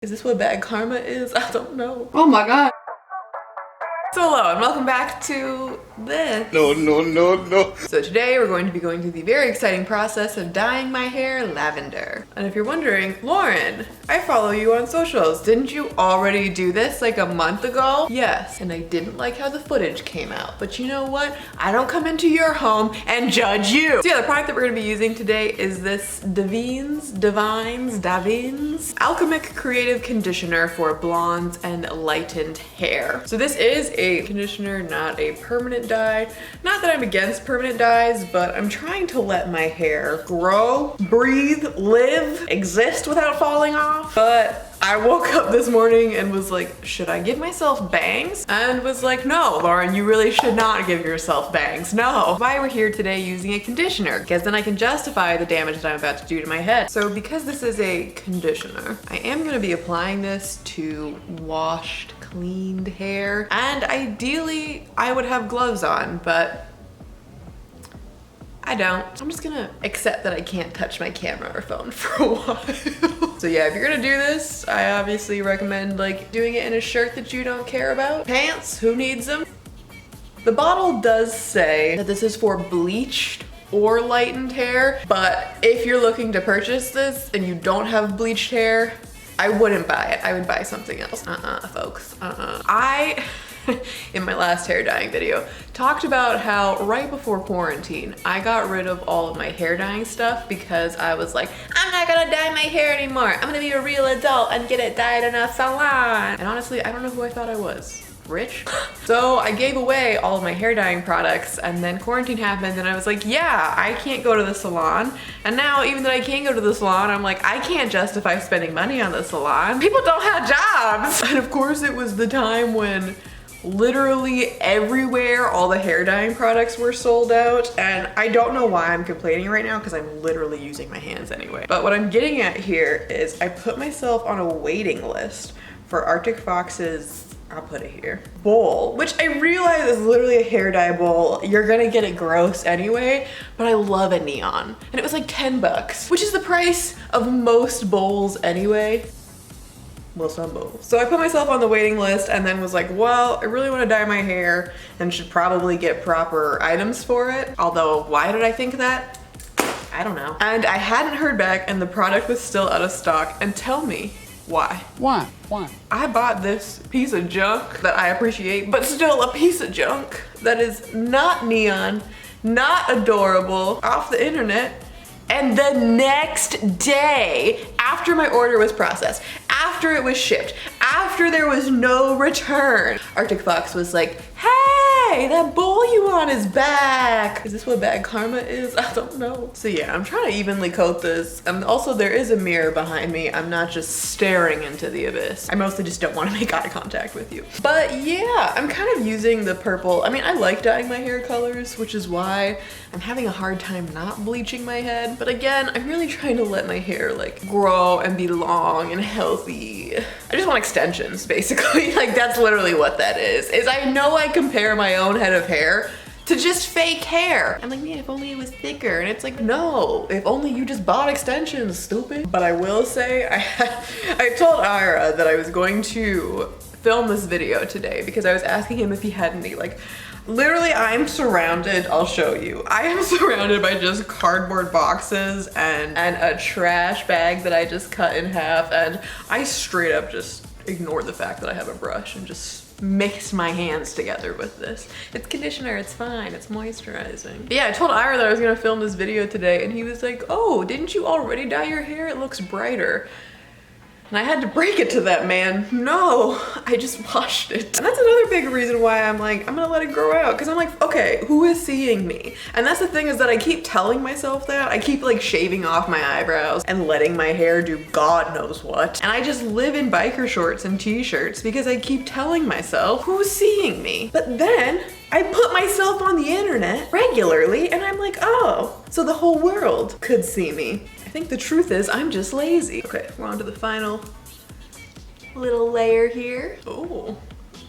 Is this what bad karma is? I don't know. Oh my god. So hello and welcome back to this. No. So today we're going to be going through the very exciting process of dyeing my hair lavender. And if you're wondering, Lauren, I follow you on socials. Didn't you already do this like a month ago? Yes, and I didn't like how the footage came out. But you know what? I don't come into your home and judge you. So yeah, the product that we're gonna be using today is this Davines Alchemic Creative Conditioner for blondes and lightened hair. So this is a conditioner, not a permanent dye. Not that I'm against permanent dyes, but I'm trying to let my hair grow, breathe, live, exist without falling off. But I woke up this morning and was like, should I give myself bangs? And was like, no, Lauren, you really should not give yourself bangs. No. Why we're here today using a conditioner, because then I can justify the damage that I'm about to do to my head. So because this is a conditioner, I am gonna be applying this to washed, cleaned hair. And ideally, I would have gloves on, but I don't. I'm just gonna accept that I can't touch my camera or phone for a while. So yeah, if you're gonna do this, I obviously recommend like doing it in a shirt that you don't care about. Pants, who needs them? The bottle does say that this is for bleached or lightened hair, but if you're looking to purchase this and you don't have bleached hair, I wouldn't buy it. I would buy something else. Folks, I, in my last hair dyeing video, talked about how right before quarantine, I got rid of all of my hair dyeing stuff because I was like, I'm not gonna dye my hair anymore. I'm gonna be a real adult and get it dyed in a salon. And honestly, I don't know who I thought I was. Rich? So I gave away all of my hair dyeing products, and then quarantine happened and I was like, yeah, I can't go to the salon. And now even though I can go to the salon, I'm like, I can't justify spending money on the salon. People don't have jobs. And of course it was the time when literally everywhere all the hair dyeing products were sold out, and I don't know why I'm complaining right now because I'm literally using my hands anyway. But what I'm getting at here is I put myself on a waiting list for Arctic Fox's, I'll put it here, bowl, which I realize is literally a hair dye bowl. You're gonna get it gross anyway, but I love a neon. And it was like 10 bucks, which is the price of most bowls anyway. Well, some bowls. So I put myself on the waiting list and then was like, well, I really want to dye my hair and should probably get proper items for it. Although, why did I think that? I don't know. And I hadn't heard back and the product was still out of stock. And tell me, why? Why? I bought this piece of junk that I appreciate, but still a piece of junk that is not neon, not adorable, off the internet. And the next day, after my order was processed, after it was shipped, after there was no return, Arctic Fox was like, hey, that bowl you want is back. Is this what bad karma is? I don't know. So yeah, I'm trying to evenly coat this. Also, there is a mirror behind me. I'm not just staring into the abyss. I mostly just don't want to make eye contact with you. But yeah, I'm kind of using the purple. I mean, I like dyeing my hair colors, which is why I'm having a hard time not bleaching my head. But again, I'm really trying to let my hair like grow and be long and healthy. I just want extensions, basically. Like that's literally what that is I know I compare my own head of hair to just fake hair. I'm like, man, if only it was thicker. And it's like, no, if only you just bought extensions, stupid. But I will say, I told Ira that I was going to film this video today because I was asking him if he had any, like, literally I'm surrounded, I'll show you. I am surrounded by just cardboard boxes and a trash bag that I just cut in half, and I straight up just ignore the fact that I have a brush and just mix my hands together with this. It's conditioner, it's fine, it's moisturizing. But yeah, I told Ira that I was gonna film this video today and he was like, oh, didn't you already dye your hair? It looks brighter. And I had to break it to that man. No, I just washed it. And that's another big reason why I'm like, I'm gonna let it grow out. Cause I'm like, okay, who is seeing me? And that's the thing, is that I keep telling myself that. I keep like shaving off my eyebrows and letting my hair do God knows what. And I just live in biker shorts and t-shirts because I keep telling myself, who's seeing me? But then I put myself on the internet regularly and I'm like, oh, so the whole world could see me. I think the truth is I'm just lazy. Okay, we're on to the final little layer here. Oh,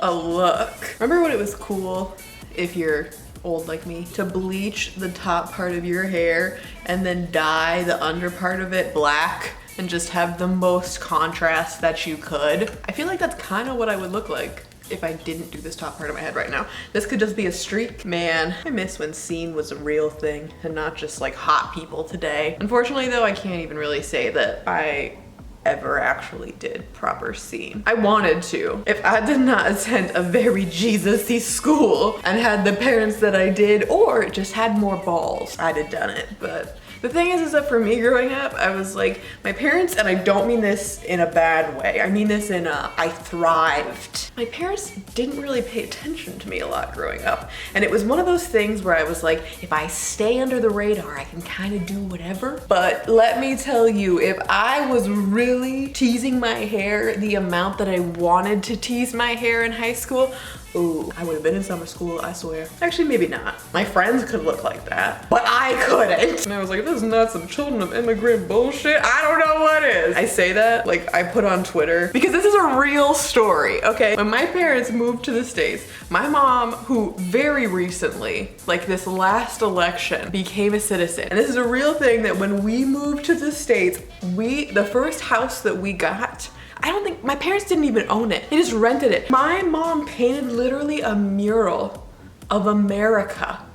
a look. Remember when it was cool, if you're old like me, to bleach the top part of your hair and then dye the under part of it black and just have the most contrast that you could. I feel like that's kind of what I would look like if I didn't do this top part of my head right now. This could just be a streak. Man, I miss when scene was a real thing and not just like hot people today. Unfortunately though, I can't even really say that I ever actually did proper scene. I wanted to. If I did not attend a very Jesus-y school and had the parents that I did, or just had more balls, I'd have done it. But the thing is that for me growing up, I was like, my parents, and I don't mean this in a bad way, I mean this in a, I thrived. My parents didn't really pay attention to me a lot growing up. And it was one of those things where I was like, if I stay under the radar, I can kind of do whatever. But let me tell you, if I was really teasing my hair the amount that I wanted to tease my hair in high school, ooh, I would have been in summer school, I swear. Actually, maybe not. My friends could look like that, but I couldn't. And I was like, this is not some children of immigrant bullshit. I don't know what is. I say that, like I put on Twitter, because this is a real story, okay? When my parents moved to the States, my mom, who very recently, like this last election, became a citizen. And this is a real thing that when we moved to the States, the first house that we got, I don't think, my parents didn't even own it. They just rented it. My mom painted literally a mural of America.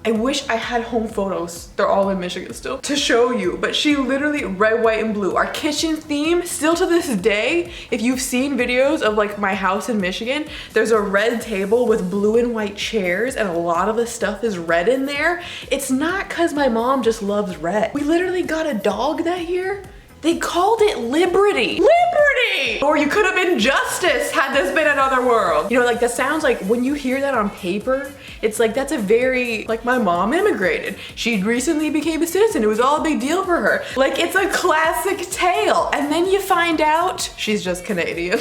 I wish I had home photos, they're all in Michigan still, to show you, but she literally, red, white, and blue. Our kitchen theme, still to this day, if you've seen videos of like my house in Michigan, there's a red table with blue and white chairs and a lot of the stuff is red in there. It's not cause my mom just loves red. We literally got a dog that year. They called it Liberty. Liberty! Or you could have been Justice had this been another world. You know, like that sounds like, when you hear that on paper, it's like, that's a very, like my mom immigrated. She recently became a citizen. It was all a big deal for her. Like it's a classic tale. And then you find out she's just Canadian.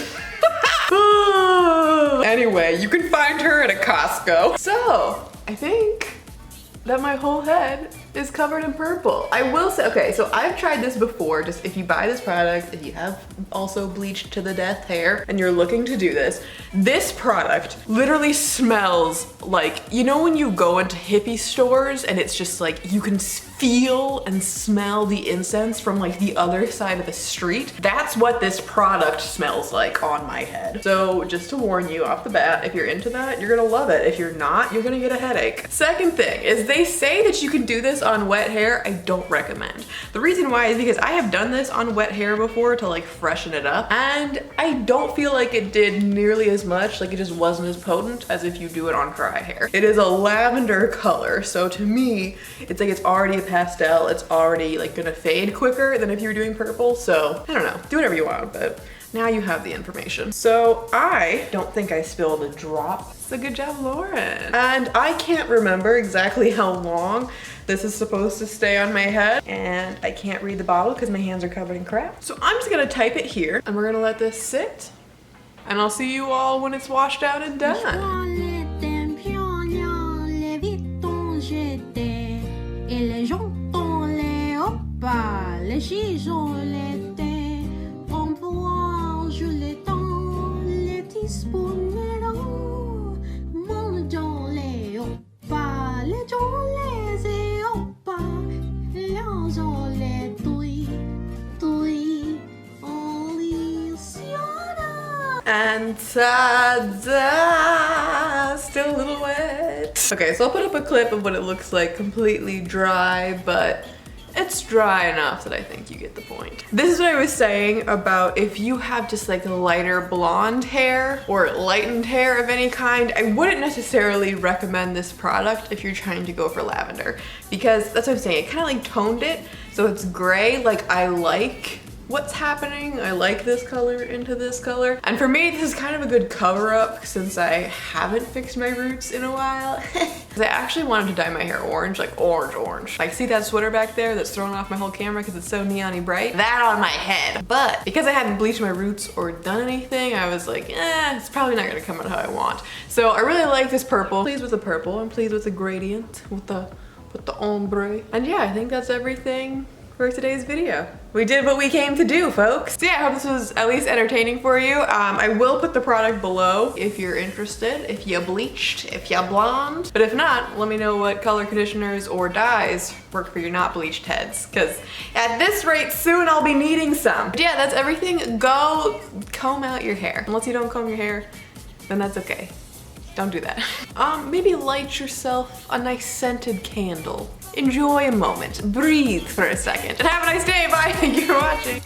Anyway, you can find her at a Costco. So, I think that my whole head is covered in purple. I will say, okay, so I've tried this before. Just if you buy this product, if you have also bleached to the death hair and you're looking to do this product literally smells like, you know when you go into hippie stores and it's just like, you can feel and smell the incense from like the other side of the street? That's what this product smells like on my head. So just to warn you off the bat, if you're into that, you're gonna love it. If you're not, you're gonna get a headache. Second thing is they say that you can do this on wet hair. I don't recommend. The reason why is because I have done this on wet hair before to like freshen it up, and I don't feel like it did nearly as much, like it just wasn't as potent as if you do it on dry hair. It is a lavender color, so to me, it's like it's already a pastel. It's already like gonna fade quicker than if you were doing purple, so I don't know. Do whatever you want, but now you have the information. So I don't think I spilled a drop. So good job, Lauren. And I can't remember exactly how long this is supposed to stay on my head, and I can't read the bottle because my hands are covered in crap. So I'm just gonna type it here and we're gonna let this sit, and I'll see you all when it's washed out and done. And ta-da! Still a little wet. Okay, so I'll put up a clip of what it looks like completely dry, but it's dry enough that I think you get the point. This is what I was saying about if you have just like lighter blonde hair or lightened hair of any kind, I wouldn't necessarily recommend this product if you're trying to go for lavender, because that's what I'm saying, it kind of like toned it, so it's gray. Like I like what's happening. I like this color into this color. And for me, this is kind of a good cover up since I haven't fixed my roots in a while. Because I actually wanted to dye my hair orange, like orange. Like see that sweater back there that's throwing off my whole camera because it's so neon-y bright? That on my head. But because I hadn't bleached my roots or done anything, I was like, it's probably not gonna come out how I want. So I really like this purple. Pleased with the purple. I'm pleased with the gradient, with the ombre. And yeah, I think that's everything for today's video. We did what we came to do, folks. So yeah, I hope this was at least entertaining for you. I will put the product below if you're interested, if you're bleached, if you're blonde. But if not, let me know what color conditioners or dyes work for your not bleached heads. Because at this rate, soon I'll be needing some. But yeah, that's everything. Go comb out your hair. Unless you don't comb your hair, then that's okay. Don't do that. Maybe light yourself a nice scented candle. Enjoy a moment, breathe for a second, and have a nice day. Bye, thank you for watching.